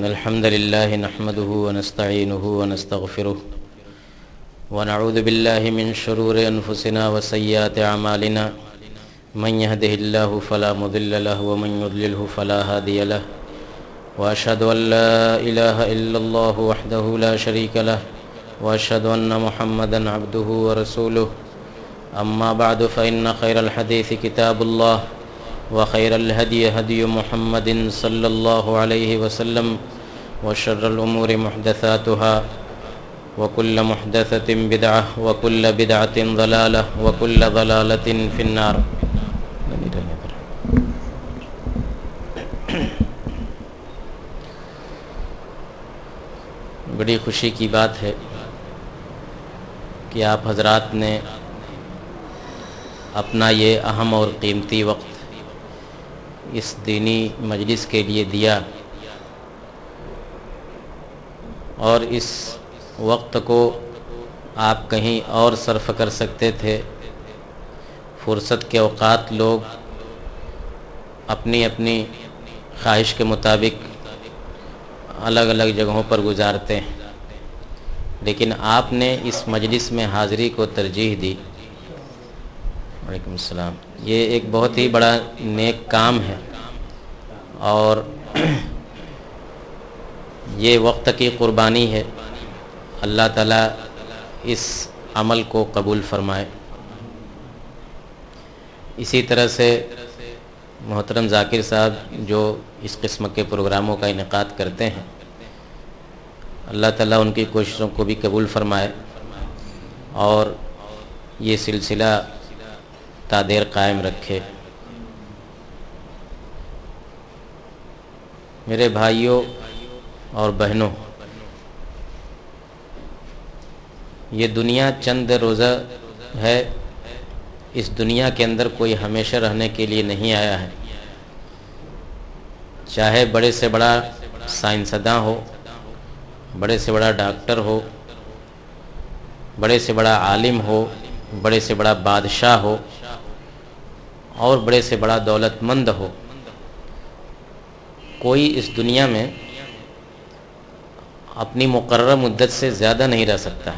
إن الحمد لله نحمده ونستعينه ونستغفره ونعوذ بالله من شرور أنفسنا وسيئات أعمالنا من يهده الله فلا مضل له ومن يضلله فلا هادي له وأشهد أن لا إله إلا الله وحده لا شريك له وأشهد أن محمدا عبده ورسوله أما بعد فإن خير الحديث كتاب الله وخير الهدي هدي محمد صلى الله عليه وسلم وشر الأمور محدثاتها وكل محدثة بدعة وكل بدعة ضلالة وكل ضلالة في النار. بڑی خوشی کی بات ہے کہ آپ حضرات نے اپنا یہ اہم اور قیمتی وقت اس دینی مجلس کے لیے دیا اور اس وقت کو آپ کہیں اور صرف کر سکتے تھے. فرصت کے اوقات لوگ اپنی اپنی خواہش کے مطابق الگ الگ جگہوں پر گزارتے ہیں، لیکن آپ نے اس مجلس میں حاضری کو ترجیح دی. وعلیکم السلام. یہ ایک بہت ہی بڑا نیک کام ہے اور یہ وقت کی قربانی ہے. اللہ تعالیٰ اس عمل کو قبول فرمائے. اسی طرح سے محترم ذاکر صاحب جو اس قسم کے پروگراموں کا انعقاد کرتے ہیں، اللہ تعالیٰ ان کی کوششوں کو بھی قبول فرمائے اور یہ سلسلہ تا دیر قائم رکھے. میرے بھائیوں اور بہنوں، یہ دنیا چند روزہ ہے. اس دنیا کے اندر کوئی ہمیشہ رہنے کے لیے نہیں آیا ہے. چاہے بڑے سے بڑا سائنسداں ہو، بڑے سے بڑا ڈاکٹر ہو، بڑے سے بڑا عالم ہو، بڑے سے بڑا بادشاہ ہو اور بڑے سے بڑا دولت مند ہو، کوئی اس دنیا میں اپنی مقررہ مدت سے زیادہ نہیں رہ سکتا.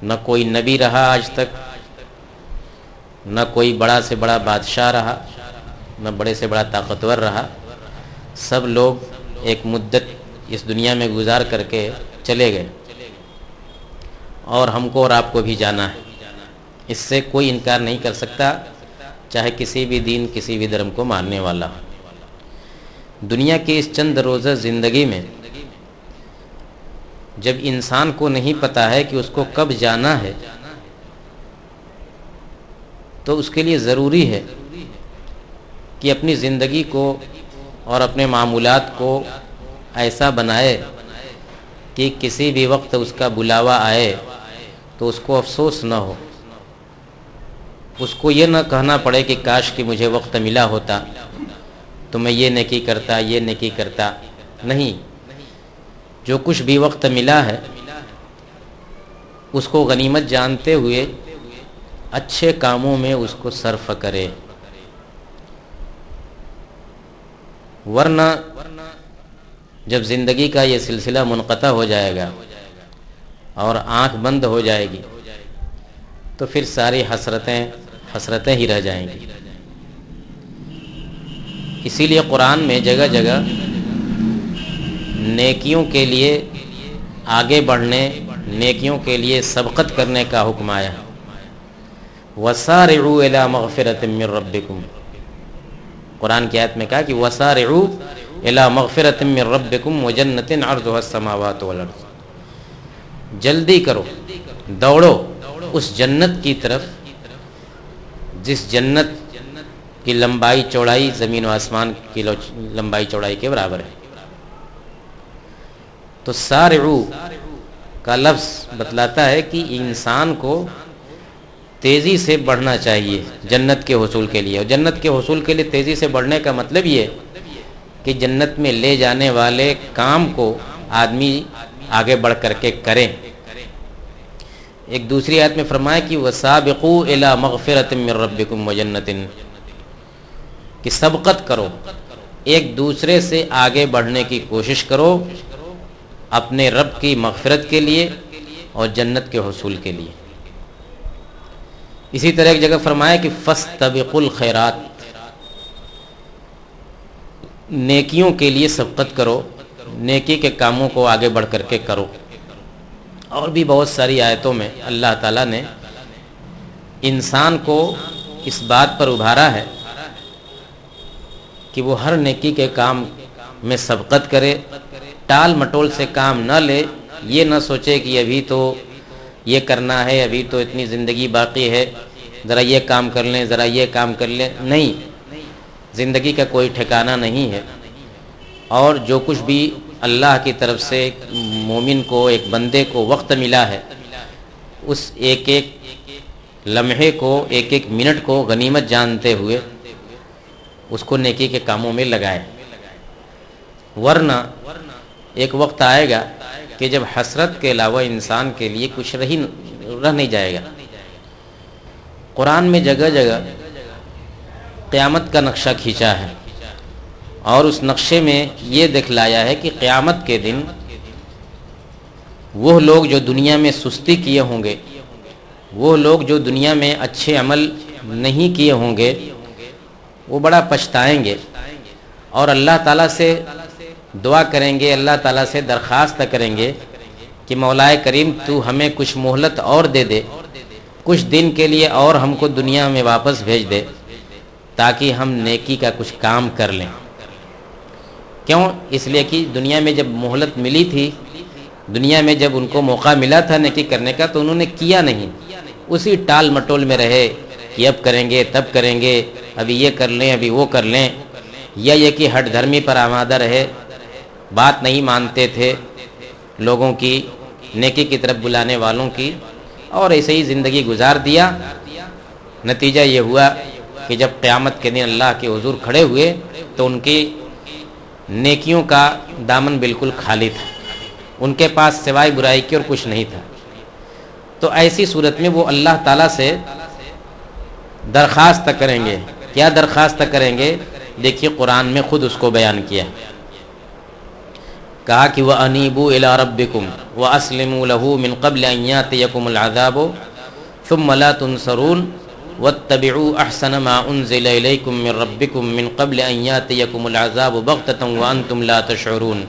نہ کوئی نبی رہا آج تک، نہ کوئی بڑا سے بڑا بادشاہ رہا، نہ بڑے سے بڑا طاقتور رہا. سب لوگ ایک مدت اس دنیا میں گزار کر کے چلے گئے اور ہم کو اور آپ کو بھی جانا ہے. اس سے کوئی انکار نہیں کر سکتا، چاہے کسی بھی دین کسی بھی دھرم کو ماننے والا ہو. دنیا کی اس چند روزہ زندگی میں جب انسان کو نہیں پتا ہے کہ اس کو کب جانا ہے، تو اس کے لیے ضروری ہے کہ اپنی زندگی کو اور اپنے معمولات کو ایسا بنائے کہ کسی بھی وقت اس کا بلاوا آئے تو اس کو افسوس نہ ہو، اس کو یہ نہ کہنا پڑے کہ کاش کہ مجھے وقت ملا ہوتا تو میں یہ نیکی کرتا، یہ نیکی کرتا. نہیں، جو کچھ بھی وقت ملا ہے اس کو غنیمت جانتے ہوئے اچھے کاموں میں اس کو صرف کرے. ورنہ جب زندگی کا یہ سلسلہ منقطع ہو جائے گا اور آنکھ بند ہو جائے گی تو پھر ساری حسرتیں ہی رہ جائیں گی. اسی لیے قرآن میں جگہ جگہ نیکیوں کے لیے آگے بڑھنے، نیکیوں کے لیے سبقت کرنے کا حکم آیا. وَسَارِعُوا إِلَىٰ مَغْفِرَةٍ مِّن رَّبِّكُمْ. قرآن کی آیت میں کہا کہ وَسَارِعُوا إِلَىٰ مَغْفِرَةٍ مِّن رَّبِّكُمْ وَجَنَّةٍ عَرْضُهَا السَّمَاوَاتُ وَالْأَرْضُ. جلدی کرو، دوڑو اس جنت کی طرف جس جنت کی لمبائی چوڑائی زمین و آسمان کی لمبائی چوڑائی کے برابر ہے. تو سارعو کا لفظ بتلاتا ہے کہ انسان کو تیزی سے بڑھنا چاہیے جنت کے حصول کے لیے. اور جنت کے حصول کے لیے تیزی سے بڑھنے کا مطلب یہ کہ جنت میں لے جانے والے کام کو آدمی آگے بڑھ کر کے کریں. ایک دوسری آیت میں فرمایا کہ وَسَابِقُوا إِلَىٰ مَغْفِرَةٍ مِّن رَّبِّكُمْ وَجَنَّةٍ، کہ سبقت کرو ایک دوسرے سے آگے بڑھنے کی کوشش کرو اپنے رب کی مغفرت کے لیے اور جنت کے حصول کے لیے۔ اسی طرح ایک جگہ فرمایا کہ فاستبقوا الخیرات، نیکیوں کے لیے سبقت کرو، نیکی کے کاموں کو آگے بڑھ کر کے کرو۔ اور بھی بہت ساری آیتوں میں اللہ تعالیٰ نے انسان کو اس بات پر ابھارا ہے کہ وہ ہر نیکی کے کام میں سبقت کرے، ٹال مٹول سے کام نہ لے، یہ نہ سوچے کہ ابھی تو یہ کرنا ہے، ابھی تو اتنی زندگی باقی ہے، ذرا یہ کام کر لیں، ذرا یہ کام کر لیں۔ نہیں، زندگی کا کوئی ٹھکانہ نہیں ہے، اور جو کچھ بھی اللہ کی طرف سے ایک مومن کو، ایک بندے کو وقت ملا ہے، اس ایک ایک لمحے کو، ایک ایک منٹ کو غنیمت جانتے ہوئے اس کو نیکی کے کاموں میں لگائے، ورنہ ایک وقت آئے گا کہ جب حسرت کے علاوہ انسان کے لیے کچھ رہ نہیں جائے گا۔ قرآن میں جگہ جگہ قیامت کا نقشہ کھینچا ہے، اور اس نقشے میں یہ دکھلایا ہے کہ قیامت کے دن وہ لوگ جو دنیا میں سستی کیے ہوں گے، وہ لوگ جو دنیا میں اچھے عمل نہیں کیے ہوں گے، وہ بڑا پچھتائیں گے، اور اللہ تعالیٰ سے دعا کریں گے، اللہ تعالیٰ سے درخواست کریں گے کہ مولا کریم تو ہمیں کچھ مہلت اور دے دے، کچھ دن کے لیے اور ہم کو دنیا میں واپس بھیج دے تاکہ ہم نیکی کا کچھ کام کر لیں۔ کیوں؟ اس لیے کہ دنیا میں جب مہلت ملی تھی، دنیا میں جب ان کو موقع ملا تھا نیکی کرنے کا، تو انہوں نے کیا نہیں، اسی ٹال مٹول میں رہے کہ اب کریں گے، تب کریں گے، ابھی یہ کر لیں، ابھی وہ کر لیں، یا یہ کہ ہٹ دھرمی پر آمادہ رہے، بات نہیں مانتے تھے لوگوں کی، نیکی کی طرف بلانے والوں کی، اور ایسے ہی زندگی گزار دیا۔ نتیجہ یہ ہوا کہ جب قیامت کے دن اللہ کے حضور کھڑے ہوئے تو ان کی نیکیوں کا دامن بالکل خالی تھا، ان کے پاس سوائے برائی کے اور کچھ نہیں تھا۔ تو ایسی صورت میں وہ اللہ تعالیٰ سے درخواست کریں گے۔ کیا درخواست کریں گے؟ دیکھیے قرآن میں خود اس کو بیان کیا، کہا کہ وَأَنِيبُوا إِلَىٰ رَبِّكُمْ وَأَسْلِمُوا لَهُ مِنْ قَبْلِ أَنْ يَأْتِيَكُمُ الْعَذَابُ ثُمَّ لَا تُنصَرُونَ وَاتَّبِعُوا أَحْسَنَ مَا أُنزِلَ إِلَيْكُم مِّن رَّبِّكُم مِّن قَبْلِ أَنْ يَأْتِيَكُمُ الْعَذَابُ بَغْتَةً وَأَنْتُمْ لَا تَشْعُرُونَ۔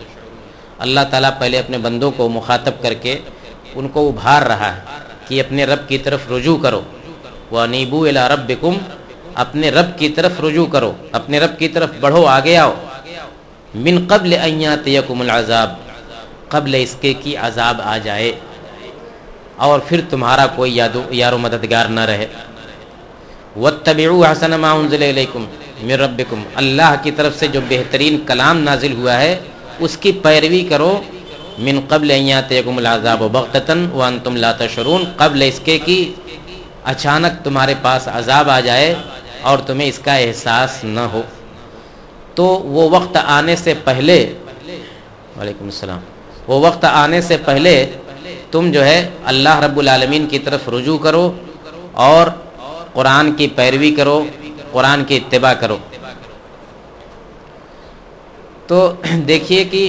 اللہ تعالیٰ پہلے اپنے بندوں کو مخاطب کر کے ان کو ابھار رہا ہے کہ اپنے رب کی طرف رجوع کرو، وَأَنِيبُوا إِلَىٰ رَبِّكُمْ، اپنے رب کی طرف رجوع کرو، اپنے رب کی طرف بڑھو، آگے آؤ، من قبل ان یاتیکم العذاب، قبل اس کے کہ عذاب آ جائے اور پھر تمہارا کوئی یار و مددگار نہ رہے۔ واتبعوا احسن ما انزل الیکم من ربکم، اللہ کی طرف سے جو بہترین کلام نازل ہوا ہے اس کی پیروی کرو، من قبل ان یاتیکم العذاب بغتۃ وانتم لا تشعرون، قبل اس کے کہ اچانک تمہارے پاس عذاب آ جائے اور تمہیں اس کا احساس نہ ہو۔ تو وہ وقت آنے سے پہلے، وعلیکم السلام، وہ وقت آنے سے پہلے تم جو ہے اللہ رب العالمین کی طرف رجوع کرو اور قرآن کی پیروی کرو، قرآن کی اتباع کرو۔ تو دیکھیے کہ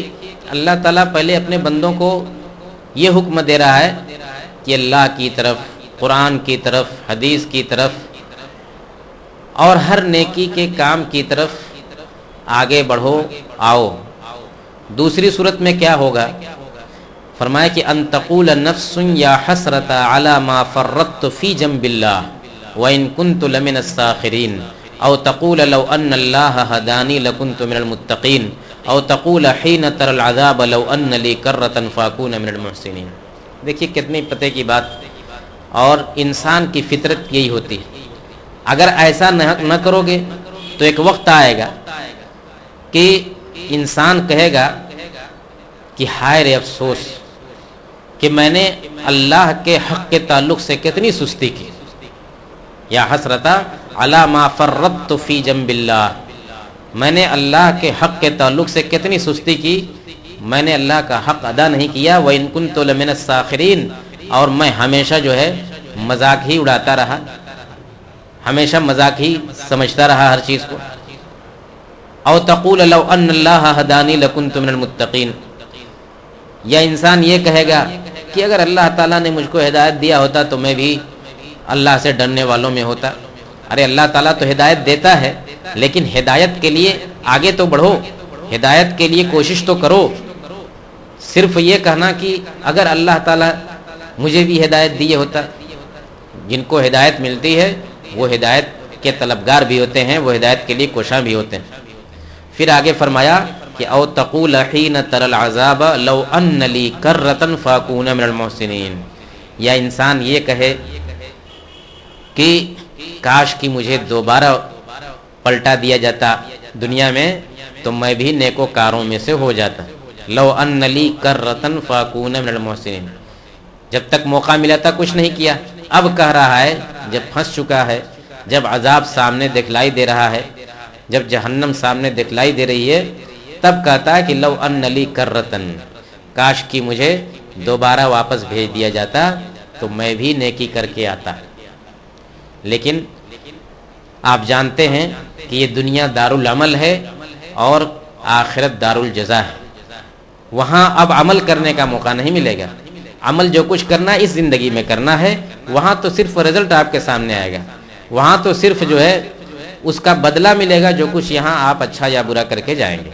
اللہ تعالیٰ پہلے اپنے بندوں کو یہ حکم دے رہا ہے کہ اللہ کی طرف، قرآن کی طرف، حدیث کی طرف اور ہر نیکی کے کام کی طرف آگے بڑھو، آؤ۔ دوسری صورت میں کیا ہوگا؟ فرمایا کہ ان تقول نفس یا حسرت علی ما فرطت فی جنب اللہ وان کنت لمن الساخرین، او تقول لو ان اللہ ہدانی لکنت من المتقین، او تقول حین تر العذاب لو ان لی کرۃ فاکون من المحسنین۔ دیکھیے کتنی پتے کی بات، اور انسان کی فطرت یہی ہوتی ہے۔ اگر ایسا نہ کرو گے تو ایک وقت آئے گا کہ انسان کہے گا کہ ہائے رے افسوس کہ میں نے اللہ کے حق کے تعلق سے کتنی سستی کی، یا حسرتا علی ما فرطت فی جنب اللہ، میں نے اللہ کے حق کے تعلق سے کتنی سستی کی، میں نے اللہ کا حق ادا نہیں کیا، وَإِن كُنتُ لَمِنَ السَّاخِرِينَ، اور میں ہمیشہ جو ہے مذاق ہی اڑاتا رہا، ہمیشہ مذاق ہی سمجھتا رہا ہر چیز کو، او تقول لو ان اللہ ہدانی لکنت من المتقین، یا انسان یہ کہے گا کہ اگر اللہ تعالیٰ نے مجھ کو ہدایت دیا ہوتا تو میں بھی اللہ سے ڈرنے والوں میں ہوتا۔ ارے اللہ تعالیٰ تو ہدایت دیتا ہے، لیکن ہدایت کے لیے آگے تو بڑھو، ہدایت کے لیے کوشش تو کرو۔ صرف یہ کہنا کہ اگر اللہ تعالیٰ مجھے بھی ہدایت دیے ہوتا، جن کو ہدایت ملتی ہے وہ ہدایت کے طلبگار بھی ہوتے ہیں، وہ ہدایت کے لیے کوشاں بھی ہوتے ہیں۔ پھر آگے فرمایا کہ او تقول حین تر العذاب لو ان لی کرۃ فاکون من المحسنین، یا انسان یہ کہے کہ کاش کہ مجھے دوبارہ پلٹا دیا جاتا دنیا میں تو میں بھی نیکوکاروں میں سے ہو جاتا۔ لو ان لی کرۃ فاکون من المحسنین، جب تک موقع ملا تھا کچھ نہیں کیا، اب کہہ رہا ہے جب پھنس چکا ہے، جب عذاب سامنے دکھلائی دے رہا ہے، جب جہنم سامنے دکھلائی دے رہی ہے، تب کہتا ہے کہ لو ان لی کرۃ، کاش کہ مجھے دوبارہ واپس بھیج دیا جاتا تو میں بھی نیکی کر کے آتا۔ لیکن آپ جانتے ہیں کہ یہ دنیا دارالعمل ہے اور آخرت دارالجزا ہے، وہاں اب عمل کرنے کا موقع نہیں ملے گا۔ عمل جو کچھ کرنا ہے اس زندگی میں کرنا ہے، وہاں تو صرف رزلٹ آپ کے سامنے آئے گا، وہاں تو صرف جو ہے اس کا بدلہ ملے گا جو کچھ یہاں آپ اچھا یا برا کر کے جائیں گے۔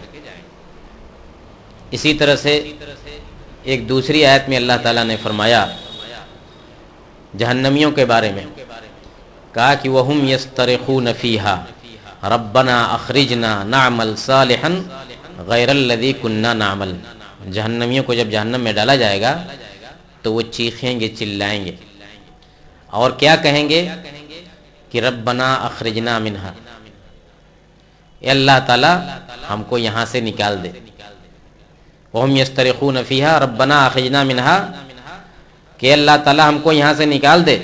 اسی طرح سے ایک دوسری آیت میں اللہ تعالیٰ نے فرمایا جہنمیوں کے بارے میں، کہا کہ وَهُمْ يَسْتَرِخُونَ فِيهَا رَبَّنَا أَخْرِجْنَا نَعْمَلْ صَالِحًا غَيْرَ الَّذِي كُنَّا نَعْمَلْ۔ جہنمیوں کو جب جہنم میں ڈالا جائے گا تو وہ چیخیں گے، چلائیں گے، اور کیا کہیں گے کہ ربنا اخرجنا منہا، اے اللہ تعالیٰ ہم کو یہاں سے نکال دے۔ وہم یسترخون فیہا ربنا اخرجنا منہا، کہ اللہ تعالیٰ ہم کو یہاں سے نکال دے،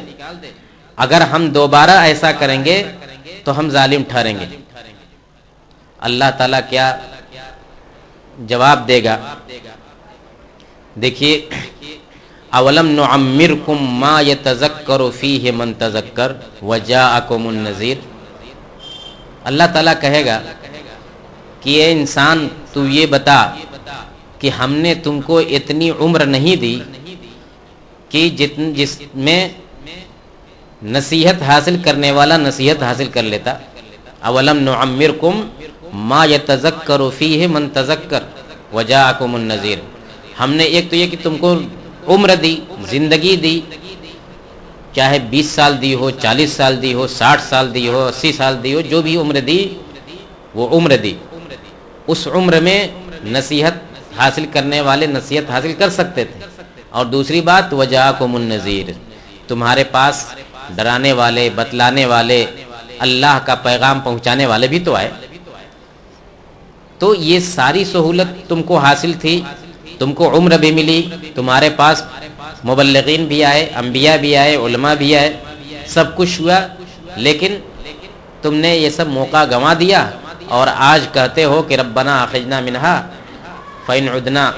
اگر ہم دوبارہ ایسا کریں گے تو ہم ظالم ٹھہریں گے۔ اللہ تعالیٰ کیا جواب دے گا؟ دیکھیے، اولم نعمرکم ما یتذکر فیہ من تذکر وجاءکم النذیر، اللہ تعالیٰ کہے گا کہ اے انسان تو یہ بتا کہ ہم نے تم کو اتنی عمر نہیں دی کہ جس میں نصیحت حاصل کرنے والا نصیحت حاصل کر لیتا۔ اولم نعمرکم ما یتذکر فیہ من تذکر وجاءکم النذیر، ہم نے ایک تو یہ کہ تم کو عمر دی، زندگی دی، چاہے 20 سال دی ہو، 40 سال دی ہو، 60 سال دی ہو، 80 سال دی ہو، جو بھی عمر دی وہ عمر دی، اس عمر میں نصیحت حاصل کرنے والے نصیحت حاصل کر سکتے تھے۔ اور دوسری بات وجاءکم النذیر، تمہارے پاس ڈرانے والے، بتلانے والے، اللہ کا پیغام پہنچانے والے بھی تو آئے۔ تو یہ ساری سہولت تم کو حاصل تھی، تم کو عمر بھی ملی، تمہارے پاس مبلغین بھی آئے، انبیاء بھی آئے، علماء بھی آئے، سب کچھ ہوا، لیکن تم نے یہ سب موقع گنوا دیا اور آج کہتے ہو کہ ربنا اخرجنا منہا فإن عدنا،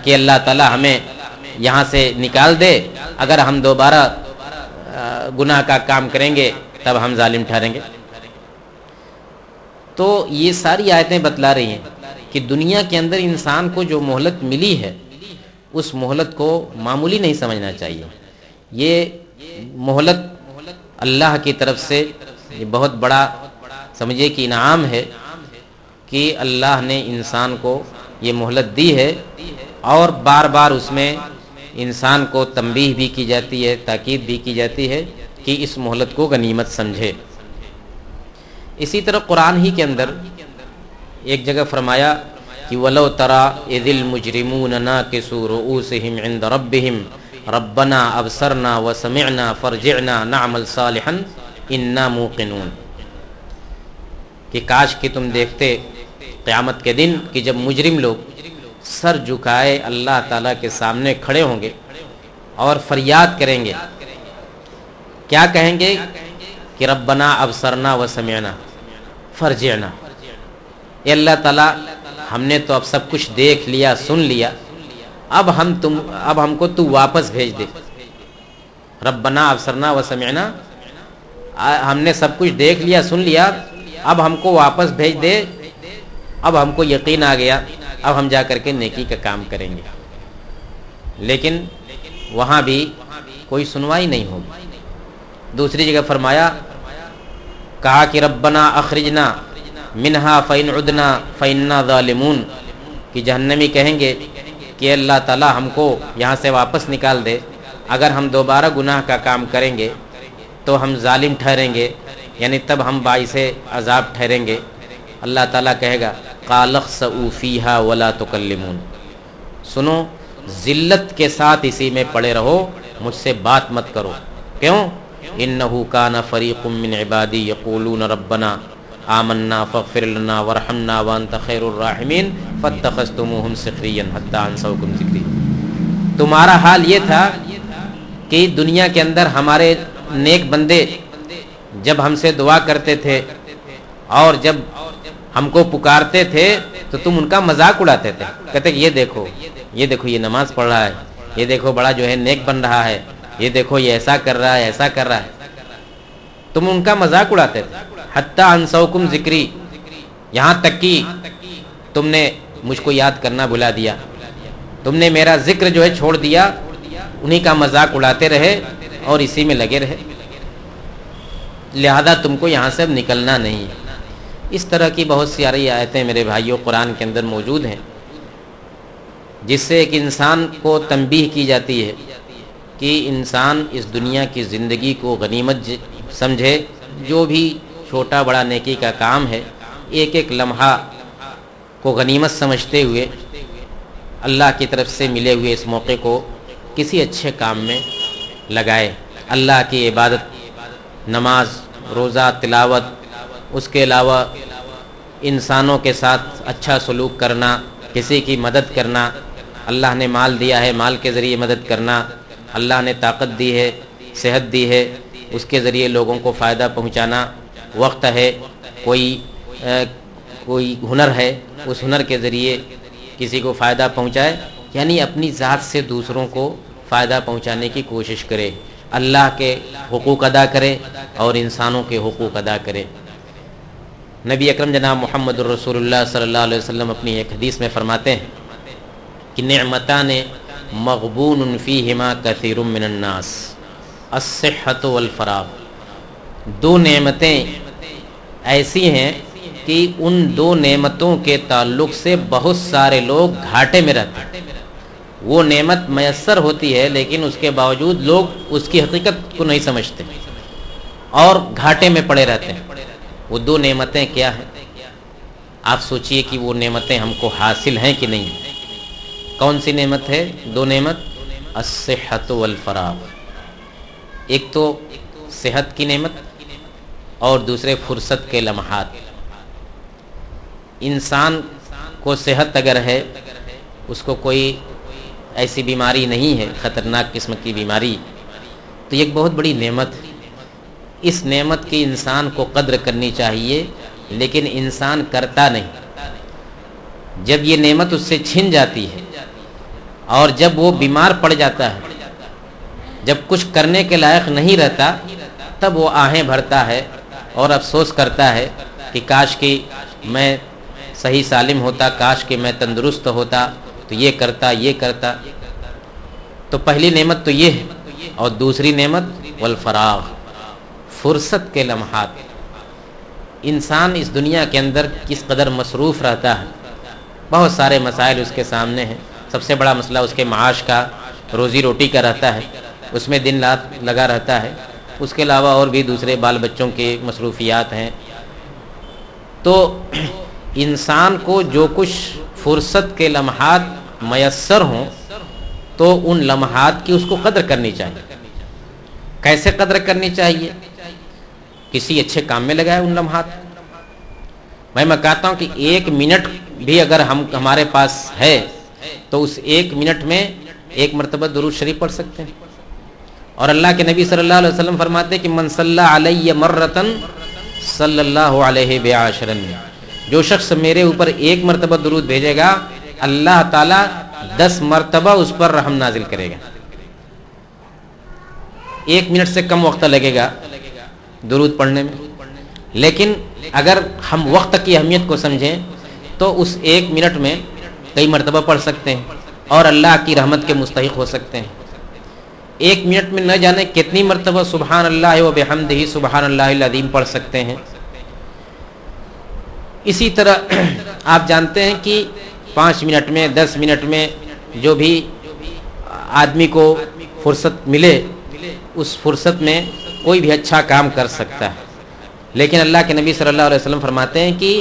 کہ اللہ تعالی ہمیں یہاں سے نکال دے، اگر ہم دوبارہ گناہ کا کام کریں گے تب ہم ظالم ٹھہریں گے۔ تو یہ ساری آیتیں بتلا رہی ہیں کہ دنیا کے اندر انسان کو جو مہلت ملی ہے اس مہلت کو معمولی نہیں سمجھنا چاہیے۔ یہ مہلت اللہ کی طرف سے یہ بہت بڑا سمجھے کہ انعام ہے کہ اللہ نے انسان کو یہ مہلت دی ہے، اور بار بار اس میں انسان کو تنبیہ بھی کی جاتی ہے، تاکید بھی کی جاتی ہے کہ اس مہلت کو غنیمت سمجھے۔ اسی طرح قرآن ہی کے اندر ایک جگہ فرمایا کہ وَلَوْ تَرَى إِذِ الْمُجْرِمُونَ نَاكِسُو رُؤُوسِهِمْ عِنْدَ رَبِّهِمْ رَبَّنَا أَبْصَرْنَا وَسَمِعْنَا فَارْجِعْنَا نَعْمَلْ صَالِحًا إِنَّا مُوقِنُونَ، کہ کاش کہ تم دیکھتے قیامت کے دن کہ جب مجرم لوگ سر جھکائے اللہ تعالیٰ کے سامنے کھڑے ہوں گے اور فریاد کریں گے، کیا کہیں گے کہ ربنا ابصرنا وسمعنا فرجعنا، اے اللہ تعالیٰ ہم نے تو اب سب کچھ دیکھ لیا، سن لیا، اب ہم کو تو واپس بھیج دے۔ ربنا ابصرنا وسمعنا، ہم نے سب کچھ دیکھ لیا، سن لیا، اب ہم کو واپس بھیج دے اب ہم کو یقین آ گیا، اب ہم جا کر کے نیکی کا کام کریں گے، لیکن وہاں بھی کوئی سنوائی نہیں ہوگی۔ دوسری جگہ فرمایا، کہا کہ ربنا اخرجنا منہا فإن عدنا فإنا ظالمون، کہ جہنمی کہیں گے کہ اللہ تعالی ہم کو یہاں سے واپس نکال دے، اگر ہم دوبارہ گناہ کا کام کریں گے تو ہم ظالم ٹھہریں گے، یعنی تب ہم باعث عذاب ٹھہریں گے۔ اللہ تعالیٰ کہے گا قال اخسئوا فیہا ولا تکلمون، سنو ذلت کے ساتھ اسی میں پڑے رہو، مجھ سے بات مت کرو۔ کیوں؟ انہ کان فریق من عبادی یقولون ربنا آمنا فاغفر لنا وارحمنا وانت خیر الراحمین فاتخذتموہم سخریا حتی انسوکم ذکری۔ تمہارا حال یہ تھا کہ دنیا کے اندر ہمارے نیک بندے جب ہم سے دعا کرتے تھے اور جب ہم کو پکارتے تھے تو تم ان کا مذاق اڑاتے تھے، کہتے کہ یہ دیکھو یہ نماز پڑھ رہا ہے، یہ دیکھو بڑا جو ہے نیک بن رہا ہے، یہ دیکھو یہ ایسا کر رہا ہے ایسا کر رہا ہے، تم ان کا مذاق اڑاتے تھے۔ حتی انسوکم ذکری، یہاں تک کہ تم نے مجھ کو یاد کرنا بھلا دیا، تم نے میرا ذکر جو ہے چھوڑ دیا، انہی کا مذاق اڑاتے رہے اور اسی میں لگے رہے، لہذا تم کو یہاں سے اب نکلنا نہیں ہے۔ اس طرح کی بہت ساری آیتیں میرے بھائیوں قرآن کے اندر موجود ہیں، جس سے ایک انسان کو تنبیہ کی جاتی ہے کہ انسان اس دنیا کی زندگی کو غنیمت سمجھے، جو بھی چھوٹا بڑا نیکی کا کام ہے ایک ایک لمحہ کو غنیمت سمجھتے ہوئے اللہ کی طرف سے ملے ہوئے اس موقع کو کسی اچھے کام میں لگائے۔ اللہ کی عبادت، نماز، روزہ، تلاوت، اس کے علاوہ انسانوں کے ساتھ اچھا سلوک کرنا، کسی کی مدد کرنا، اللہ نے مال دیا ہے مال کے ذریعے مدد کرنا، اللہ نے طاقت دی ہے صحت دی ہے اس کے ذریعے لوگوں کو فائدہ پہنچانا، وقت ہے کوئی ہنر ہے اس ہنر کے ذریعے کسی کو فائدہ پہنچائے، یعنی اپنی ذات سے دوسروں کو فائدہ پہنچانے کی کوشش کرے، اللہ کے حقوق ادا کرے اور انسانوں کے حقوق ادا کرے۔ نبی اکرم جناب محمد الرسول اللہ صلی اللہ علیہ وسلم اپنی ایک حدیث میں فرماتے ہیں کہ نعمتان مغبون فیہما کثیر من الناس الصحۃ والفراغ، دو نعمتیں ایسی ہیں کہ ان دو نعمتوں کے تعلق سے بہت سارے لوگ گھاٹے میں رہتے ہیں۔ وہ نعمت میسر ہوتی ہے لیکن اس کے باوجود لوگ اس کی حقیقت کو نہیں سمجھتے اور گھاٹے میں پڑے رہتے ہیں۔ وہ دو نعمتیں کیا ہیں؟ آپ سوچئے کہ وہ نعمتیں ہم کو حاصل ہیں کہ نہیں؟ کون سی نعمت ہے؟ دو نعمت، الصحۃ والفراغ، ایک تو صحت کی نعمت اور دوسرے فرصت کے لمحات۔ انسان کو صحت اگر ہے، اس کو کوئی ایسی بیماری نہیں ہے خطرناک قسم کی بیماری، تو یہ ایک بہت بڑی نعمت ہے۔ اس نعمت کی انسان کو قدر کرنی چاہیے لیکن انسان کرتا نہیں۔ جب یہ نعمت اس سے چھن جاتی ہے اور جب وہ بیمار پڑ جاتا ہے، جب کچھ کرنے کے لائق نہیں رہتا، تب وہ آہیں بھرتا ہے اور افسوس کرتا ہے کہ کاش کہ میں صحیح سالم ہوتا، کاش کہ میں تندرست ہوتا تو یہ کرتا۔ تو پہلی نعمت تو یہ ہے، اور دوسری نعمت والفراغ، فرصت کے لمحات۔ انسان اس دنیا کے اندر کس قدر مصروف رہتا ہے، بہت سارے مسائل اس کے سامنے ہیں۔ سب سے بڑا مسئلہ اس کے معاش کا، روزی روٹی کا رہتا ہے، اس میں دن رات لگا رہتا ہے۔ اس کے علاوہ اور بھی دوسرے بال بچوں کے مصروفیات ہیں۔ تو انسان کو جو کچھ فرصت کے لمحات میسر ہوں تو ان لمحات کی اس کو قدر کرنی چاہیے۔ کیسے قدر کرنی چاہیے؟ کسی اچھے کام میں لگائے ان لمحات۔ میں کہتا ہوں کہ 1 منٹ بھی اگر ہمارے پاس ہے تو اس 1 منٹ میں 1 مرتبہ درود شریف پڑھ سکتے ہیں۔ اور اللہ کے نبی صلی اللہ علیہ وسلم فرماتے ہیں کہ من صلی علی مرتن صلی اللہ علیہ بعشرن، جو شخص میرے اوپر 1 مرتبہ درود بھیجے گا اللہ تعالیٰ 10 مرتبہ اس پر رحم نازل کرے گا۔ 1 منٹ سے کم وقت لگے گا درود پڑھنے میں، لیکن اگر ہم وقت کی اہمیت کو سمجھیں تو اس 1 منٹ میں کئی مرتبہ پڑھ سکتے ہیں اور اللہ کی رحمت کے مستحق ہو سکتے ہیں۔ 1 منٹ میں نہ جانے کتنی مرتبہ سبحان اللہ و بحمدہ سبحان اللہ العظیم پڑھ سکتے ہیں۔ اسی طرح آپ جانتے ہیں کہ 5 منٹ میں 10 منٹ میں جو بھی آدمی کو فرصت ملے اس فرصت میں کوئی بھی اچھا کام کر سکتا ہے، لیکن اللہ کے نبی صلی اللہ علیہ وسلم فرماتے ہیں کہ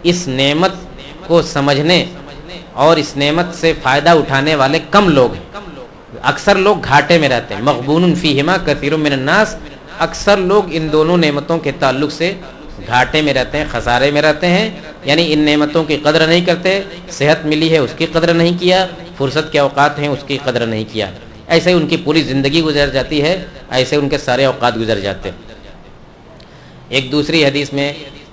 اس نعمت کو سمجھنے اور اس نعمت سے فائدہ اٹھانے والے کم لوگ ہیں، اکثر لوگ گھاٹے میں رہتے ہیں۔ مغبون فیہما کثیر من الناس، اکثر لوگ ان دونوں نعمتوں کے تعلق سے گھاٹے میں رہتے ہیں، خسارے میں رہتے ہیں، یعنی ان نعمتوں کی قدر نہیں کرتے۔ صحت ملی ہے اس کی قدر نہیں کیا، فرصت کے اوقات ہیں اس کی قدر نہیں کیا، ایسے ان کی پوری زندگی گزر جاتی ہے، ایسے ان کے سارے اوقات گزر جاتے ہیں۔ ایک دوسری حدیث میں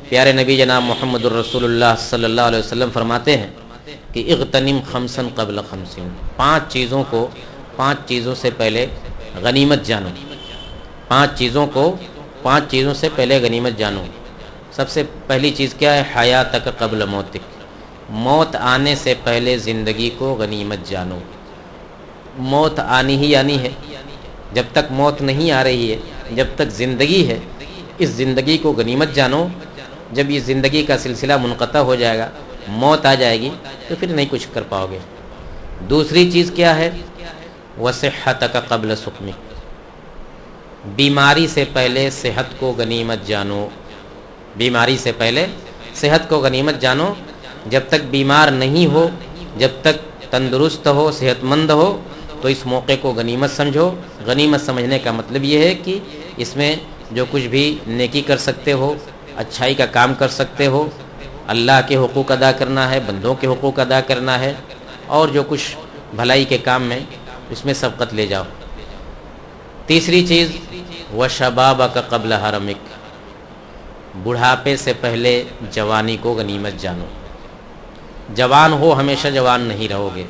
پیارے نبی جناب محمد الرسول اللہ صلی اللہ علیہ وسلم فرماتے ہیں کہ اغتنم خمسا قبل خمسین، 5 چیزوں سے پہلے غنیمت جانو، 5 چیزوں سے پہلے غنیمت جانو۔ سب سے پہلی چیز کیا ہے؟ حیاتک قبل موتک، موت آنے سے پہلے زندگی کو غنیمت جانو۔ موت آنی ہی آنی ہے، جب تک موت نہیں آ رہی ہے، جب تک زندگی ہے، اس زندگی کو غنیمت جانو۔ جب یہ زندگی کا سلسلہ منقطع ہو جائے گا، موت آ جائے گی، تو پھر نہیں کچھ کر پاؤ گے۔ دوسری چیز کیا ہے؟ وصحتک قبل سقمک، بیماری سے پہلے صحت کو غنیمت جانو۔ بیماری سے پہلے صحت کو غنیمت جانو، جب تک بیمار نہیں ہو، جب تک تندرست ہو، صحت مند ہو، تو اس موقع کو غنیمت سمجھو۔ غنیمت سمجھنے کا مطلب یہ ہے کہ اس میں جو کچھ بھی نیکی کر سکتے ہو، اچھائی کا کام کر سکتے ہو، اللہ کے حقوق ادا کرنا ہے، بندوں کے حقوق ادا کرنا ہے، اور جو کچھ بھلائی کے کام میں اس میں سبقت لے جاؤ۔ تیسری چیز وشبابک قبل حرمک، بڑھاپے سے پہلے جوانی کو غنیمت جانو۔ جوان ہو ہمیشہ جوان نہیں رہو گے،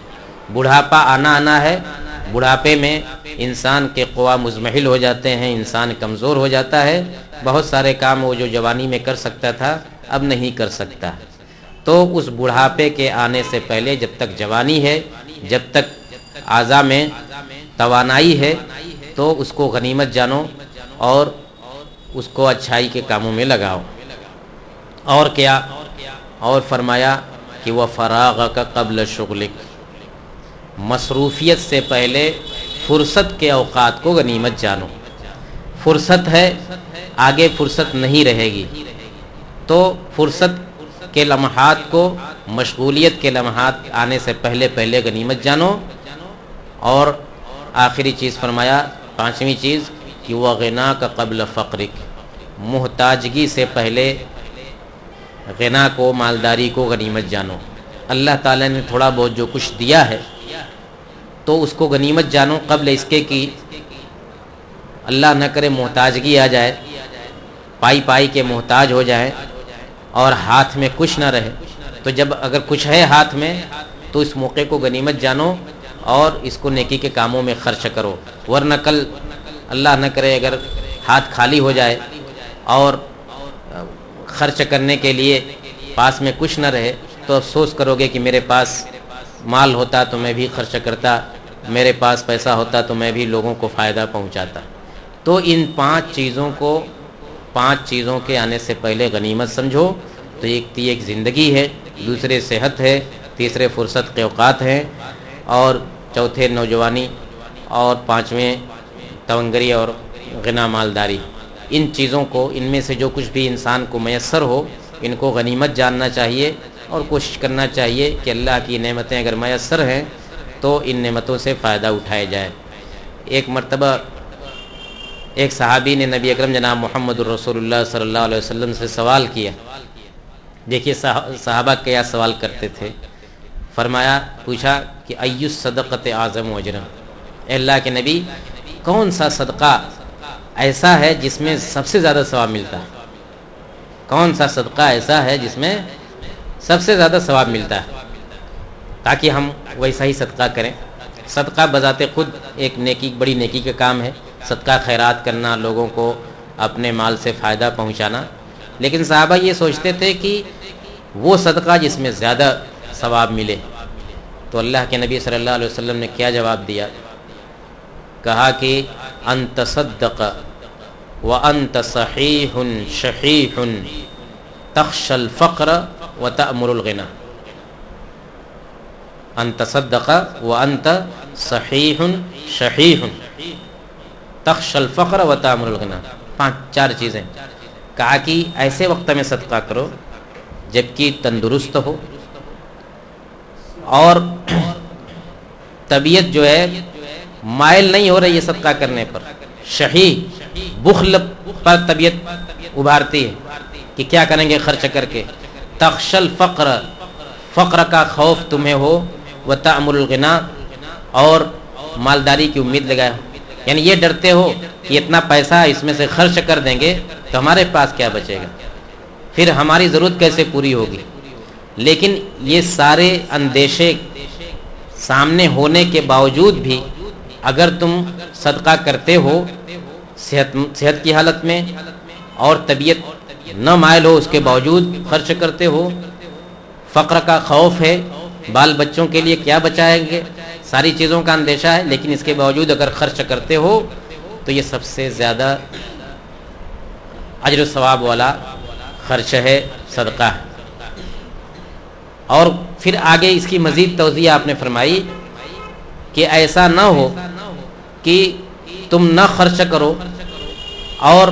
بڑھاپا آنا ہے۔ بڑھاپے میں انسان کے قوا مزمحل ہو جاتے ہیں، انسان کمزور ہو جاتا ہے، بہت سارے کام وہ جو جوانی میں کر سکتا تھا اب نہیں کر سکتا۔ تو اس بڑھاپے کے آنے سے پہلے جب تک جوانی ہے، جب تک اعضاء میں توانائی ہے، تو اس کو غنیمت جانو اور اس کو اچھائی کے کاموں میں لگاؤ۔ اور کیا؟ اور فرمایا کہ وہ فراغک قبل شغلک، مصروفیت سے پہلے فرصت کے اوقات کو غنیمت جانو۔ فرصت ہے، آگے فرصت نہیں رہے گی، تو فرصت کے لمحات کو، مشغولیت کے لمحات آنے سے پہلے غنیمت جانو۔ اور آخری چیز فرمایا، 5ویں چیز کہ وہ غنا کا قبل فقرک، محتاجگی سے پہلے غنا کو، مالداری کو غنیمت جانو۔ اللہ تعالیٰ نے تھوڑا بہت جو کچھ دیا ہے تو اس کو غنیمت جانو، قبل اس کے کہ اللہ نہ کرے محتاجگی آ جائے، پائی کے محتاج ہو جائے اور ہاتھ میں کچھ نہ رہے۔ تو جب اگر کچھ ہے ہاتھ میں تو اس موقع کو غنیمت جانو اور اس کو نیکی کے کاموں میں خرچ کرو، ورنہ کل اللہ نہ کرے اگر ہاتھ خالی ہو جائے اور خرچ کرنے کے لیے پاس میں کچھ نہ رہے تو افسوس کرو گے کہ میرے پاس مال ہوتا تو میں بھی خرچ کرتا، میرے پاس پیسہ ہوتا تو میں بھی لوگوں کو فائدہ پہنچاتا۔ تو ان 5 چیزوں کے آنے سے پہلے غنیمت سمجھو۔ تو ایک زندگی ہے، دوسرے صحت ہے، تیسرے فرصت کے اوقات ہیں، اور چوتھے نوجوانی، اور 5ویں تونگری اور غنا مالداری۔ ان چیزوں کو، ان میں سے جو کچھ بھی انسان کو میسر ہو، ان کو غنیمت جاننا چاہیے اور کوشش کرنا چاہیے کہ اللہ کی نعمتیں اگر میسر ہیں تو ان نعمتوں سے فائدہ اٹھایا جائے۔ ایک مرتبہ ایک صحابی نے نبی اکرم جناب محمد الرسول اللہ صلی اللہ علیہ وسلم سے سوال کیا۔ دیکھیے صحابہ کیا سوال کرتے تھے۔ پوچھا کہ ای الصدقۃ اعظم اجرا، اے اللہ کے نبی کون سا صدقہ ایسا ہے جس میں سب سے زیادہ ثواب ملتا ہے؟ کون سا صدقہ ایسا ہے جس میں سب سے زیادہ ثواب ملتا ہے، تاکہ ہم ویسا ہی صدقہ کریں۔ صدقہ بذات خود ایک بڑی نیکی کا کام ہے، صدقہ خیرات کرنا، لوگوں کو اپنے مال سے فائدہ پہنچانا۔ لیکن صحابہ یہ سوچتے تھے کہ وہ صدقہ جس میں زیادہ ثواب ملے۔ تو اللہ کے نبی صلی اللہ علیہ وسلم نے کیا جواب دیا؟ کہا کہ ان تصدق وانت صحیح شحیح تخشى الفقر وتأمر الغنى۔ ان تصدق وانت صحیح شحیح تخشى الفقر وتأمر الغنى، چار چیزیں۔ کہا کہ ایسے وقت میں صدقہ کرو جبکہ تندرست ہو، اور طبیعت جو ہے مائل نہیں ہو رہی ہے صدقہ کرنے پر، شحیح بخل پر طبیعت ابھارتی ہے کہ کیا کریں گے خرچ کر کے، تخشى الفقر فقر کا خوف تمہیں ہو، وتأمر الغنى اور مالداری کی امید لگائے ہو، یعنی یہ ڈرتے ہو کہ اتنا پیسہ اس میں سے خرچ کر دیں گے تو ہمارے پاس کیا بچے گا، پھر ہماری ضرورت کیسے پوری ہوگی۔ لیکن یہ سارے اندیشے سامنے ہونے کے باوجود بھی اگر تم صدقہ کرتے ہو صحت کی حالت میں اور طبیعت نہ مائل ہو، اس کے باوجود خرچ کرتے ہو، فقر کا خوف ہے، بال بچوں کے لیے کیا بچائیں گے، ساری چیزوں کا اندیشہ ہے، لیکن اس کے باوجود اگر خرچ کرتے ہو تو یہ سب سے زیادہ اجر و ثواب والا خرچ ہے، صدقہ ہے۔ اور پھر آگے اس کی مزید توضیح آپ نے فرمائی کہ ایسا نہ ہو کہ تم نہ خرچ کرو اور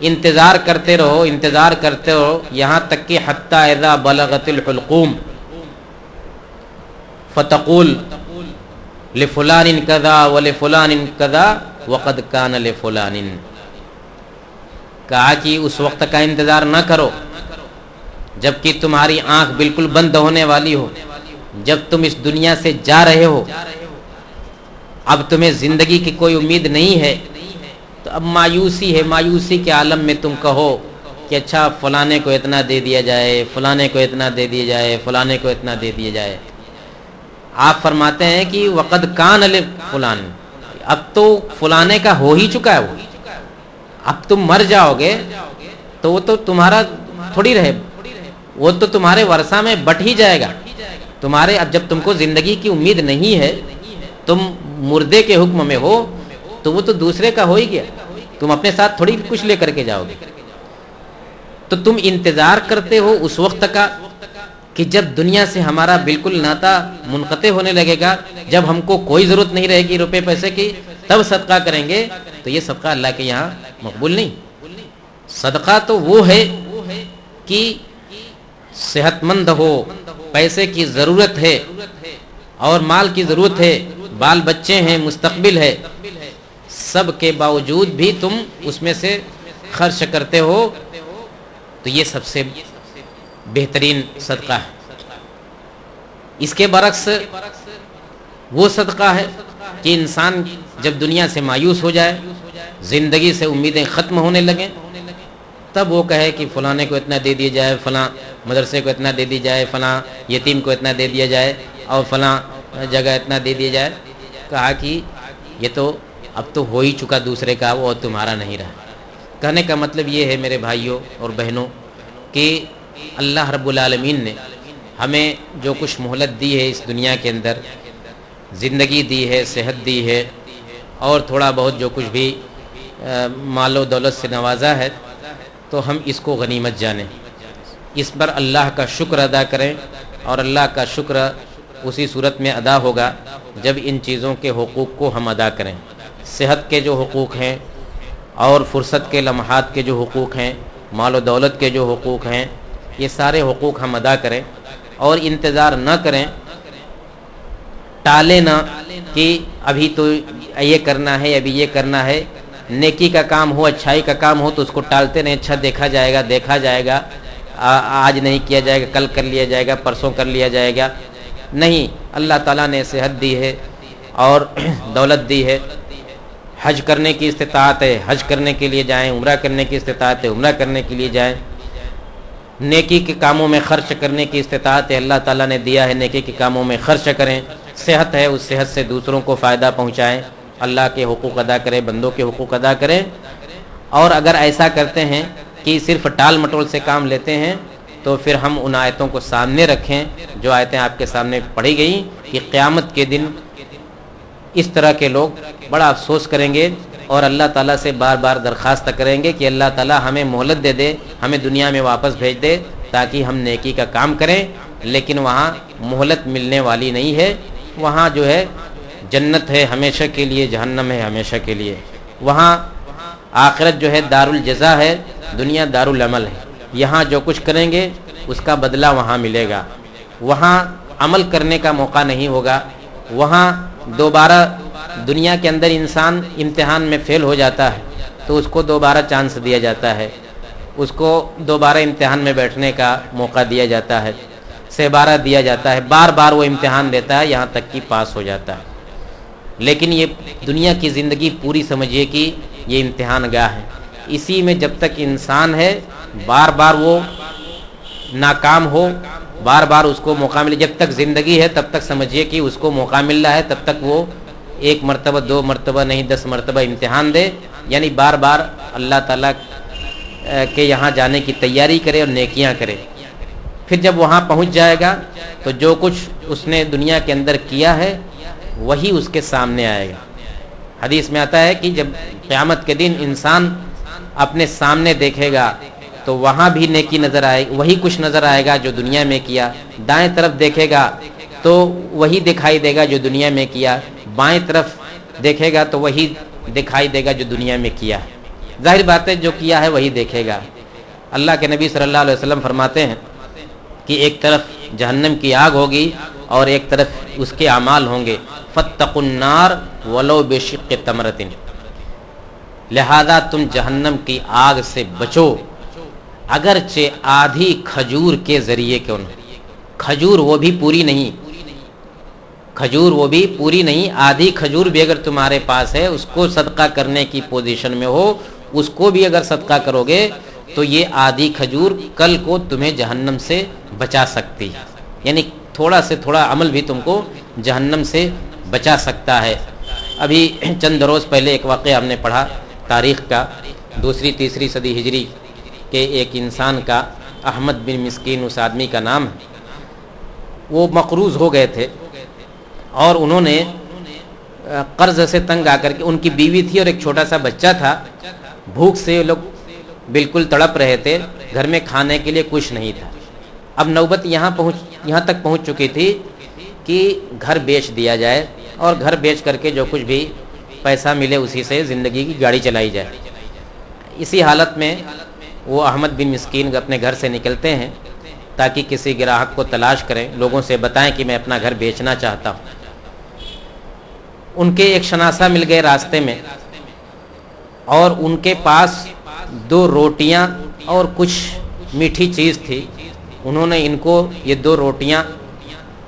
انتظار کرتے رہو یہاں تک کہ حتی اذا بلغت الحلقوم فتقول لفلان کذا ولفلان کذا وقد کان لفلان۔ کہا کہ اس وقت کا انتظار نہ کرو جبکہ تمہاری آنکھ بالکل بند ہونے والی ہو، جب تم اس دنیا سے جا رہے ہو، اب تمہیں زندگی کی کوئی امید نہیں ہے، تو اب مایوسی ہے، مایوسی کے عالم میں تم کہو کہ اچھا فلانے کو اتنا دے دیا جائے، فلانے کو اتنا دے دیا جائے، فلانے کو اتنا دے دیا جائے۔ آپ فرماتے ہیں کہ وقد کان لفلان، اب تو فلانے کا ہو ہی چکا ہے، وہ اب تم مر جاؤ گے تو وہ تو تمہارا تھوڑی رہے، وہ تو تمہارے ورثہ میں بٹ ہی جائے گا تمہارے۔ اب جب تم کو زندگی کی امید نہیں ہے، تم مردے کے حکم میں ہو، تو وہ تو دوسرے کا ہو ہی گیا، تم اپنے ساتھ تھوڑی کچھ لے کر کے جاؤ گے۔ تو تم انتظار کرتے ہو اس وقت کا کہ جب دنیا سے ہمارا بالکل ناتا منقطع ہونے لگے گا، جب ہم کو کوئی ضرورت نہیں رہے گی روپے پیسے کی، تب صدقہ کریں گے، تو یہ صدقہ اللہ کے یہاں مقبول نہیں۔ صدقہ تو وہ ہے کہ صحت مند ہو، پیسے کی ضرورت ہے اور مال کی ضرورت ہے، بال بچے ہیں، مستقبل ہے، سب کے باوجود بھی تم اس میں سے خرچ کرتے ہو، تو یہ سب سے بہترین صدقہ ہے۔ اس کے برعکس وہ صدقہ ہے کہ انسان جب دنیا سے مایوس ہو جائے، زندگی سے امیدیں ختم ہونے لگیں، تب وہ کہے کہ فلانے کو اتنا دے دیا جائے، فلاں مدرسے کو اتنا دے دی جائے، فلاں یتیم کو اتنا دے دیا جائے، اور فلاں جگہ اتنا دے دیا جائے۔ کہا کہ یہ تو اب تو ہو ہی چکا دوسرے کا، وہ تمہارا نہیں رہا۔ کہنے کا مطلب یہ ہے میرے بھائیوں اور بہنوں کہ اللہ رب العالمین نے ہمیں جو کچھ مہلت دی ہے اس دنیا کے اندر، زندگی دی ہے، صحت دی ہے، اور تھوڑا بہت جو کچھ بھی مال و دولت سے نوازا ہے، تو ہم اس کو غنیمت جانیں، اس پر اللہ کا شکر ادا کریں، اور اللہ کا شکر اسی صورت میں ادا ہوگا جب ان چیزوں کے حقوق کو ہم ادا کریں۔ صحت کے جو حقوق ہیں اور فرصت کے لمحات کے جو حقوق ہیں، مال و دولت کے جو حقوق ہیں، یہ سارے حقوق ہم ادا کریں، اور انتظار نہ کریں، ٹالیں نہ کہ ابھی تو یہ کرنا ہے، ابھی یہ کرنا ہے۔ نیکی کا کام ہو، اچھائی کا کام ہو تو اس کو ٹالتے نہیں، اچھا دیکھا جائے گا، آج نہیں کیا جائے گا، کل کر لیا جائے گا، پرسوں کر لیا جائے گا۔ نہیں، اللہ تعالیٰ نے صحت دی ہے اور دولت دی ہے، حج کرنے کی استطاعت ہے، حج کرنے کے لیے جائیں، عمرہ کرنے کی استطاعت ہے، عمرہ کرنے کے لیے جائیں، نیکی کے کاموں میں خرچ کرنے کی استطاعت ہے، اللہ تعالیٰ نے دیا ہے، نیکی کے کاموں میں خرچ کریں، صحت ہے، اس صحت سے دوسروں کو فائدہ پہنچائیں، اللہ کے حقوق ادا کریں، بندوں کے حقوق ادا کریں۔ اور اگر ایسا کرتے ہیں کہ صرف ٹال مٹول سے کام لیتے ہیں تو پھر ہم ان آیتوں کو سامنے رکھیں جو آیتیں آپ کے سامنے پڑھی گئیں کہ قیامت کے دن اس طرح کے لوگ بڑا افسوس کریں گے اور اللہ تعالیٰ سے بار بار درخواست کریں گے کہ اللہ تعالیٰ ہمیں مہلت دے دے، ہمیں دنیا میں واپس بھیج دے تاکہ ہم نیکی کا کام کریں، لیکن وہاں مہلت ملنے والی نہیں ہے، وہاں جو ہے جنت ہے ہمیشہ کے لیے، جہنم ہے ہمیشہ کے لیے، وہاں آخرت جو ہے دار الجزا ہے، دنیا دار العمل ہے، یہاں جو کچھ کریں گے اس کا بدلہ وہاں ملے گا، وہاں عمل کرنے کا موقع نہیں ہوگا، وہاں دوبارہ دنیا کے اندر انسان امتحان میں فیل ہو جاتا ہے تو اس کو دوبارہ چانس دیا جاتا ہے، اس کو دوبارہ امتحان میں بیٹھنے کا موقع دیا جاتا ہے، سہبارہ دیا جاتا ہے، بار بار وہ امتحان دیتا ہے یہاں تک کہ پاس ہو جاتا ہے۔ لیکن یہ دنیا کی زندگی پوری سمجھیے کہ یہ امتحان گاہ ہے، اسی میں جب تک انسان ہے بار بار وہ ناکام ہو، بار بار اس کو موقع ملے، جب تک زندگی ہے تب تک سمجھیے کہ اس کو موقع مل رہا ہے، تب تک وہ ایک مرتبہ 2 مرتبہ نہیں 10 مرتبہ امتحان دے، یعنی بار بار اللہ تعالیٰ کے یہاں جانے کی تیاری کرے اور نیکیاں کرے، پھر جب وہاں پہنچ جائے گا تو جو کچھ اس نے دنیا کے اندر کیا ہے وہی اس کے سامنے آئے گا۔ حدیث میں آتا ہے کہ جب قیامت کے دن انسان اپنے سامنے دیکھے گا تو وہاں بھی نیکی نظر آئے، وہی کچھ نظر آئے گا جو دنیا میں کیا، دائیں طرف دیکھے گا تو وہی دکھائی دے گا جو دنیا میں کیا، بائیں طرف دیکھے گا تو وہی دکھائی دے گا جو دنیا میں کیا ہے، ظاہر بات ہے جو کیا ہے وہی دیکھے گا۔ اللہ کے نبی صلی اللہ علیہ وسلم فرماتے ہیں کہ ایک طرف جہنم کی آگ ہوگی اور ایک طرف اس کے اعمال ہوں گے، فاتقوا النار ولو بشق تمرۃ، لہذا تم جہنم کی آگ سے بچو اگرچہ آدھی کھجور کے ذریعے کیوں نہ، کھجور وہ بھی پوری نہیں، کھجور وہ بھی پوری نہیں، آدھی کھجور بھی اگر تمہارے پاس ہے اس کو صدقہ کرنے کی پوزیشن میں ہو، اس کو بھی اگر صدقہ کرو گے تو یہ آدھی کھجور کل کو تمہیں جہنم سے بچا سکتی ہے، یعنی تھوڑا سے تھوڑا عمل بھی تم کو جہنم سے بچا سکتا ہے۔ ابھی چند روز پہلے ایک واقعہ ہم نے پڑھا تاریخ کا، 2ری-3ری صدی ہجری کے ایک انسان کا، احمد بن مسکین اس آدمی کا نام ہے، وہ مقروض ہو گئے تھے اور انہوں نے قرض سے تنگ آ کر کے، ان کی بیوی تھی اور ایک چھوٹا سا بچہ تھا، بھوک سے لوگ بالکل تڑپ رہے تھے، گھر میں کھانے کے لیے کچھ نہیں تھا۔ اب نوبت یہاں تک پہنچ چکی تھی کہ گھر بیچ دیا جائے اور گھر بیچ کر کے جو کچھ بھی پیسہ ملے اسی سے زندگی کی گاڑی چلائی جائے۔ اسی حالت میں وہ احمد بن مسکین اپنے گھر سے نکلتے ہیں تاکہ کسی گراہک کو تلاش کریں، لوگوں سے بتائیں کہ میں اپنا گھر بیچنا چاہتا ہوں۔ ان کے ایک شناسہ مل گئے راستے میں اور ان کے پاس 2 روٹیاں اور کچھ میٹھی چیز تھی، انہوں نے ان کو یہ 2 روٹیاں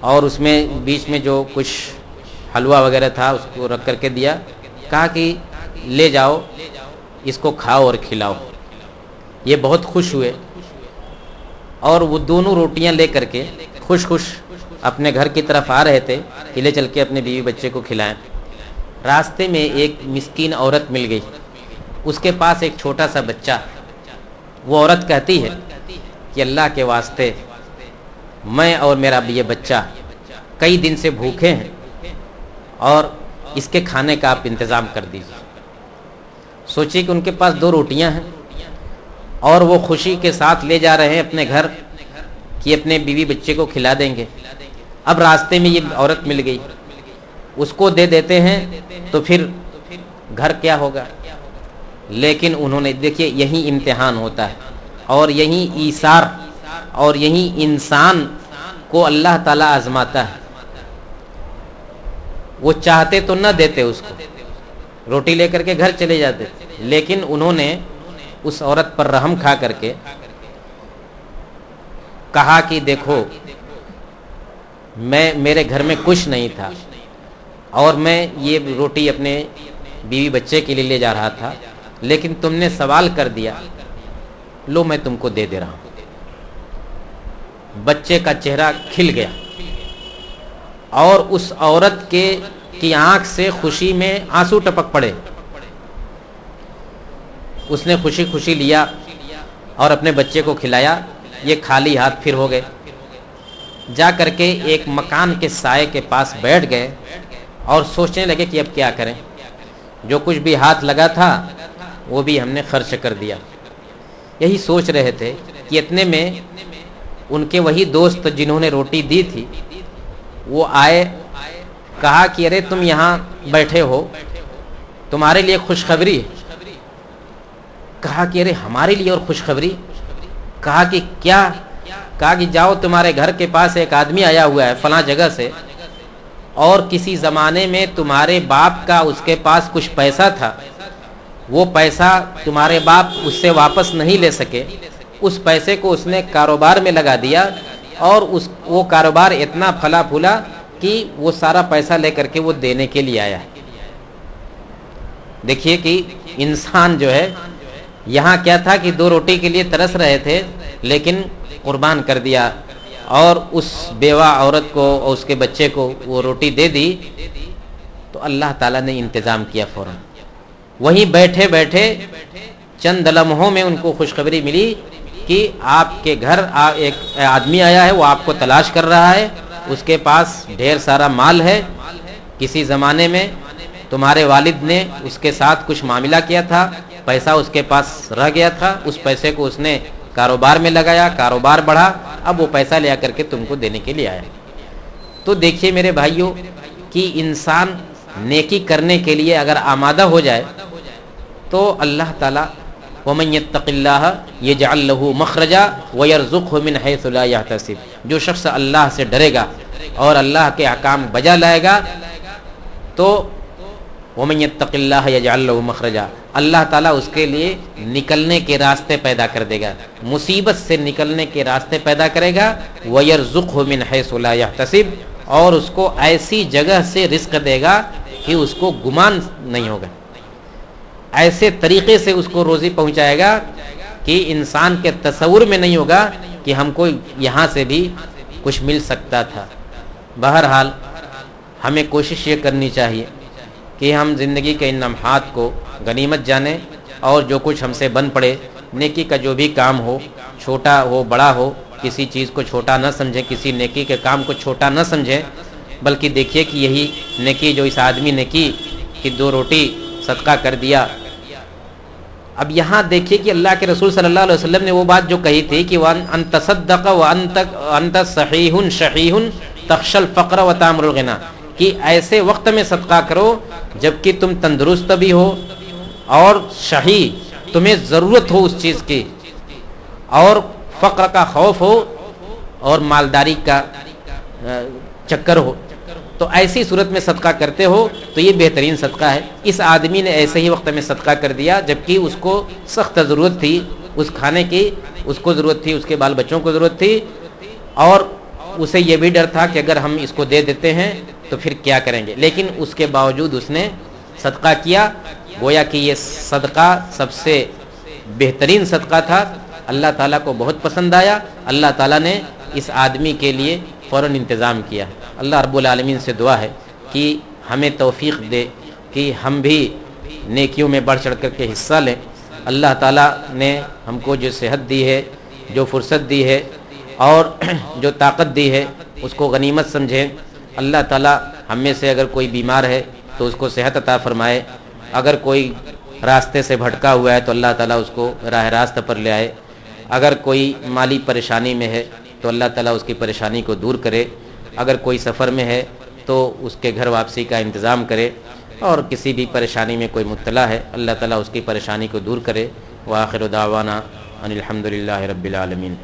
اور اس میں بیچ میں جو کچھ حلوہ وغیرہ تھا اس کو رکھ کر کے دیا، کہا کہ لے جاؤ اس کو کھاؤ اور کھلاؤ۔ یہ بہت خوش ہوئے اور وہ دونوں روٹیاں لے کر کے خوش اپنے گھر کی طرف آ رہے تھے کہ لے چل کے اپنے بیوی بچے کو کھلائیں۔ راستے میں ایک مسکین عورت مل گئی، اس کے پاس ایک چھوٹا سا بچہ، وہ عورت کہتی ہے کہ اللہ کے واسطے میں اور میرا یہ بچہ کئی دن سے بھوکے ہیں اور اس کے کھانے کا آپ انتظام کر دیجیے۔ سوچیے کہ ان کے پاس 2 روٹیاں ہیں اور وہ خوشی کے ساتھ لے جا رہے ہیں اپنے گھر کہ اپنے بیوی بچے کو کھلا دیں گے۔ اب راستے میں یہ عورت مل گئی، اس کو دے دیتے ہیں تو پھر گھر کیا ہوگا، لیکن انہوں نے، دیکھیے یہی امتحان ہوتا ہے اور یہی ایثار اور یہی انسان کو اللہ تعالیٰ آزماتا ہے۔ وہ چاہتے تو نہ دیتے، اس کو روٹی لے کر کے گھر چلے جاتے، لیکن انہوں نے اس عورت پر رحم کھا کر کے کہا کہ دیکھو میرے گھر میں کچھ نہیں تھا اور میں یہ روٹی اپنے بیوی بچے کے لیے لے جا رہا تھا، لیکن تم نے سوال کر دیا، لو میں تم کو دے دے رہا ہوں۔ بچے کا چہرہ کھل گیا اور اس عورت کی آنکھ سے خوشی میں آنسو ٹپک پڑے۔ اس نے خوشی لیا اور اپنے بچے کو کھلایا یہ خالی ہاتھ پھر ہو گئے. جا کر کے ایک مکان کے سائے کے پاس بیٹھ گئے اور سوچنے لگے کہ اب کیا کریں. جو کچھ بھی ہاتھ لگا تھا وہ بھی ہم نے خرچ کر دیا. یہی سوچ رہے تھے کہ اتنے میں ان کے وہی دوست جنہوں نے روٹی دی تھی وہ آئے. کہا کہ ارے تم یہاں بیٹھے ہو, تمہارے لیے خوشخبری ہے. کہا کہ ارے ہمارے لیے اور خوشخبری. کہا کہ کیا؟ کہا کہ جاؤ, تمہارے گھر کے پاس ایک آدمی آیا ہوا ہے فلاں جگہ سے, اور کسی زمانے میں تمہارے باپ کا اس کے پاس کچھ پیسہ تھا, وہ پیسہ تمہارے باپ اس سے واپس نہیں لے سکے. اس پیسے کو اس نے کاروبار میں لگا دیا اور وہ کاروبار اتنا پھلا پھولا کہ وہ سارا پیسہ لے کر کے وہ دینے کے لیے آیا. دیکھیے کہ انسان جو ہے, یہاں کیا تھا کہ 2 روٹی کے لیے ترس رہے تھے لیکن قربان کر دیا اور اس بیوہ عورت کو اور اس کے بچے کو وہ روٹی دے دی. تو اللہ تعالیٰ نے انتظام کیا فوراً. وہیں بیٹھے بیٹھے چند لمحوں میں ان کو خوشخبری ملی کہ آپ کے گھر ایک آدمی آیا ہے, وہ آپ کو تلاش کر رہا ہے, اس کے پاس ڈھیر سارا مال ہے. کسی زمانے میں تمہارے والد نے اس کے ساتھ کچھ معاملہ کیا تھا, پیسہ اس کے پاس رہ گیا تھا, اس پیسے کو اس نے کاروبار میں لگایا, کاروبار بڑھا, اب وہ پیسہ لے کر کے تم کو دینے کے لیے آیا. تو دیکھیے میرے بھائیوں کہ انسان نیکی کرنے کے لیے اگر آمادہ ہو جائے تو اللہ تعالیٰ وَمَن يَتَّقِ اللَّهَ يَجْعَل لَّهُ مَخْرَجًا وَيَرْزُقْهُ مِنْ حَيْثُ لَا يَحْتَسِبُ. جو شخص اللہ سے ڈرے گا اور اللہ کے احکام بجا لائے گا تو وَمَن يَتَّقِ اللَّهَ يَجْعَل لَّهُ مَخْرَجًا, اللہ تعالیٰ اس کے لیے نکلنے کے راستے پیدا کر دے گا, مصیبت سے نکلنے کے راستے پیدا کرے گا. وَيَرْزُقْهُ مِنْ حَيْثُ لَا يَحْتَسِبُ, اور اس کو ایسی جگہ سے رزق دے گا کہ اس کو گمان نہیں ہوگا, ایسے طریقے سے اس کو روزی پہنچائے گا کہ انسان کے تصور میں نہیں ہوگا کہ ہم کو یہاں سے بھی کچھ مل سکتا تھا. بہرحال ہمیں کوشش یہ کرنی چاہیے کہ ہم زندگی کے ان لمحات کو غنیمت جانیں اور جو کچھ ہم سے بن پڑے, نیکی کا جو بھی کام ہو, چھوٹا ہو بڑا ہو, کسی چیز کو چھوٹا نہ سمجھیں, کسی نیکی کے کام کو چھوٹا نہ سمجھیں, بلکہ دیکھیے کہ یہی نیکی جو اس آدمی نے کی کہ 2 روٹی صدقہ کر دیا. اب یہاں دیکھیے کہ اللہ کے رسول صلی اللہ علیہ وسلم نے وہ بات جو کہی تھی کہ وَأَن تَصَدَّقَ وَأَنْتَ صَحِيحٌ شَحِيحٌ تَخْشَى الْفَقْرَ وَتَأْمُرُ الْغِنَى, کہ ایسے وقت میں صدقہ کرو جبکہ تم تندرست بھی ہو اور شحیح, تمہیں ضرورت ہو اس چیز کی, اور فقر کا خوف ہو اور مالداری کا چکر ہو. تو ایسی صورت میں صدقہ کرتے ہو تو یہ بہترین صدقہ ہے. اس آدمی نے ایسے ہی وقت میں صدقہ کر دیا جبکہ اس کو سخت ضرورت تھی اس کھانے کی, اس کو ضرورت تھی, اس کے بال بچوں کو ضرورت تھی, اور اسے یہ بھی ڈر تھا کہ اگر ہم اس کو دے دیتے ہیں تو پھر کیا کریں گے, لیکن اس کے باوجود اس نے صدقہ کیا. گویا کہ یہ صدقہ سب سے بہترین صدقہ تھا, اللہ تعالیٰ کو بہت پسند آیا. اللہ تعالیٰ نے اس آدمی کے لیے فوراً انتظام کیا. اللہ رب العالمین سے دعا ہے کہ ہمیں توفیق دے کہ ہم بھی نیکیوں میں بڑھ چڑھ کر کے حصہ لیں. اللہ تعالیٰ نے ہم کو جو صحت دی ہے, جو فرصت دی ہے اور جو طاقت دی ہے اس کو غنیمت سمجھیں. اللہ تعالیٰ ہم میں سے اگر کوئی بیمار ہے تو اس کو صحت عطا فرمائے, اگر کوئی راستے سے بھٹکا ہوا ہے تو اللہ تعالیٰ اس کو راہ راست پر لے آئے, اگر کوئی مالی پریشانی میں ہے تو اللہ تعالیٰ اس کی پریشانی کو دور کرے, اگر کوئی سفر میں ہے تو اس کے گھر واپسی کا انتظام کرے, اور کسی بھی پریشانی میں کوئی مبتلا ہے اللہ تعالیٰ اس کی پریشانی کو دور کرے. وآخر دعوانا ان الحمد للہ رب العالمین.